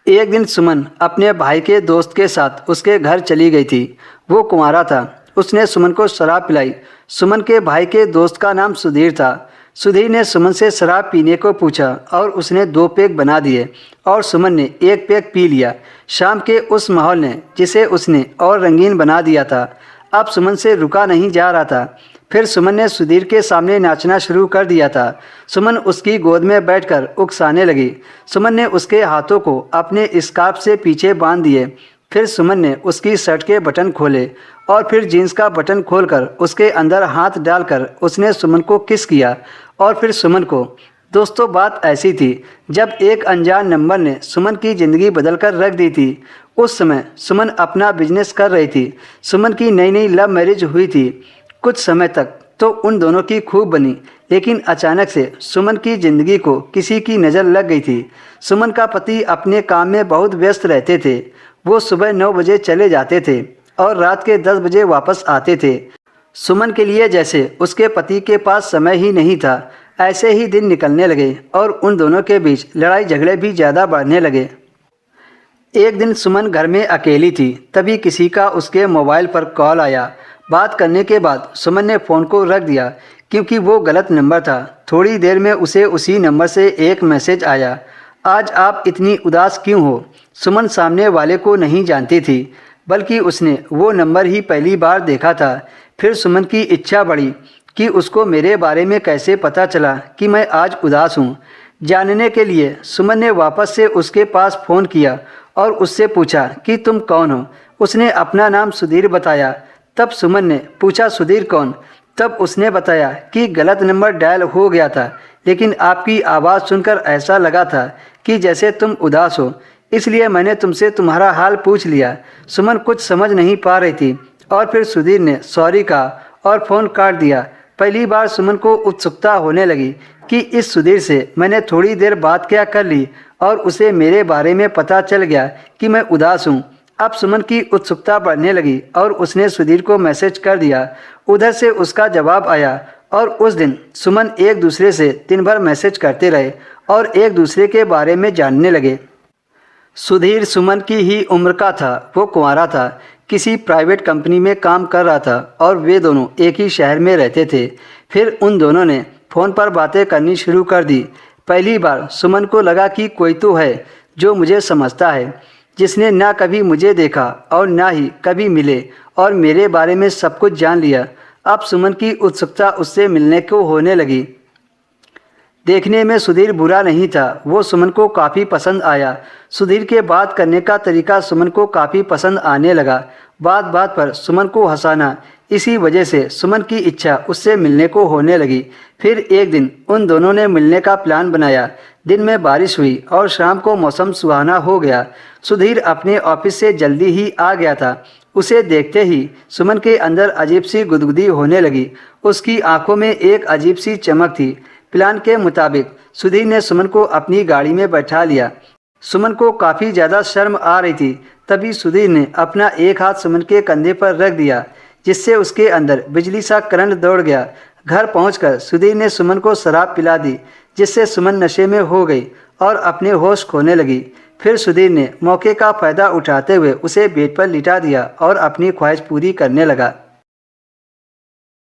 एक दिन सुमन अपने भाई के दोस्त के साथ उसके घर चली गई थी। वो कुंवारा था। उसने सुमन को शराब पिलाई। सुमन के भाई के दोस्त का नाम सुधीर था। सुधीर ने सुमन से शराब पीने को पूछा और उसने 2 पैक बना दिए और सुमन ने 1 पैक पी लिया। शाम के उस माहौल ने जिसे उसने और रंगीन बना दिया था, अब सुमन से रुका नहीं जा रहा था। फिर सुमन ने सुधीर के सामने नाचना शुरू कर दिया था। सुमन उसकी गोद में बैठकर उकसाने लगी। सुमन ने उसके हाथों को अपने स्कार्फ से पीछे बांध दिए। फिर सुमन ने उसकी शर्ट के बटन खोले और फिर जीन्स का बटन खोलकर उसके अंदर हाथ डालकर उसने सुमन को किस किया और फिर सुमन को। दोस्तों, बात ऐसी थी जब एक अनजान नंबर ने सुमन की ज़िंदगी बदल कर रख दी थी। उस समय सुमन अपना बिजनेस कर रही थी। सुमन की नई नई लव मैरिज हुई थी। कुछ समय तक तो उन दोनों की खूब बनी, लेकिन अचानक से सुमन की ज़िंदगी को किसी की नज़र लग गई थी। सुमन का पति अपने काम में बहुत व्यस्त रहते थे। वो सुबह 9 बजे चले जाते थे और रात के 10 बजे वापस आते थे। सुमन के लिए जैसे उसके पति के पास समय ही नहीं था। ऐसे ही दिन निकलने लगे और उन दोनों के बीच लड़ाई झगड़े भी ज़्यादा बढ़ने लगे। एक दिन सुमन घर में अकेली थी, तभी किसी का उसके मोबाइल पर कॉल आया। बात करने के बाद सुमन ने फ़ोन को रख दिया क्योंकि वो गलत नंबर था। थोड़ी देर में उसे उसी नंबर से एक मैसेज आया, आज आप इतनी उदास क्यों हो। सुमन सामने वाले को नहीं जानती थी, बल्कि उसने वो नंबर ही पहली बार देखा था। फिर सुमन की इच्छा बढ़ी कि उसको मेरे बारे में कैसे पता चला कि मैं आज उदास हूँ। जानने के लिए सुमन ने वापस से उसके पास फ़ोन किया और उससे पूछा कि तुम कौन हो। उसने अपना नाम सुधीर बताया। तब सुमन ने पूछा, सुधीर कौन? तब उसने बताया कि गलत नंबर डायल हो गया था, लेकिन आपकी आवाज़ सुनकर ऐसा लगा था कि जैसे तुम उदास हो, इसलिए मैंने तुमसे तुम्हारा हाल पूछ लिया। सुमन कुछ समझ नहीं पा रही थी और फिर सुधीर ने सॉरी कहा और फ़ोन काट दिया। पहली बार सुमन को उत्सुकता होने लगी कि इस सुधीर से मैंने थोड़ी देर बात क्या कर ली और उसे मेरे बारे में पता चल गया कि मैं उदास हूँ। अब सुमन की उत्सुकता बढ़ने लगी और उसने सुधीर को मैसेज कर दिया। उधर से उसका जवाब आया और उस दिन सुमन एक दूसरे से दिन भर मैसेज करते रहे और एक दूसरे के बारे में जानने लगे। सुधीर सुमन की ही उम्र का था। वो कुंवारा था, किसी प्राइवेट कंपनी में काम कर रहा था और वे दोनों एक ही शहर में रहते थे। फिर उन दोनों ने फ़ोन पर बातें करनी शुरू कर दी। पहली बार सुमन को लगा कि कोई तो है जो मुझे समझता है, जिसने ना कभी मुझे देखा और ना ही कभी मिले और मेरे बारे में सब कुछ जान लिया। अब सुमन की उत्सुकता उससे मिलने को होने लगी। देखने में सुधीर बुरा नहीं था, वो सुमन को काफ़ी पसंद आया। सुधीर के बात करने का तरीका सुमन को काफ़ी पसंद आने लगा। बात बात पर सुमन को हंसाना, इसी वजह से सुमन की इच्छा उससे मिलने को होने लगी। फिर एक दिन उन दोनों ने मिलने का प्लान बनाया। दिन में बारिश हुई और शाम को मौसम सुहाना हो गया। सुधीर अपने ऑफिस से जल्दी ही आ गया था। उसे देखते ही सुमन के अंदर अजीब सी गुदगुदी होने लगी। उसकी आंखों में एक अजीब सी चमक थी। प्लान के मुताबिक सुधीर ने सुमन को अपनी गाड़ी में बैठा लिया। सुमन को काफ़ी ज़्यादा शर्म आ रही थी। तभी सुधीर ने अपना एक हाथ सुमन के कंधे पर रख दिया, जिससे उसके अंदर बिजली सा करंट दौड़ गया। घर पहुंचकर सुधीर ने सुमन को शराब पिला दी, जिससे सुमन नशे में हो गई और अपने होश खोने लगी। फिर सुधीर ने मौके का फ़ायदा उठाते हुए उसे बेड पर लिटा दिया और अपनी ख्वाहिश पूरी करने लगा।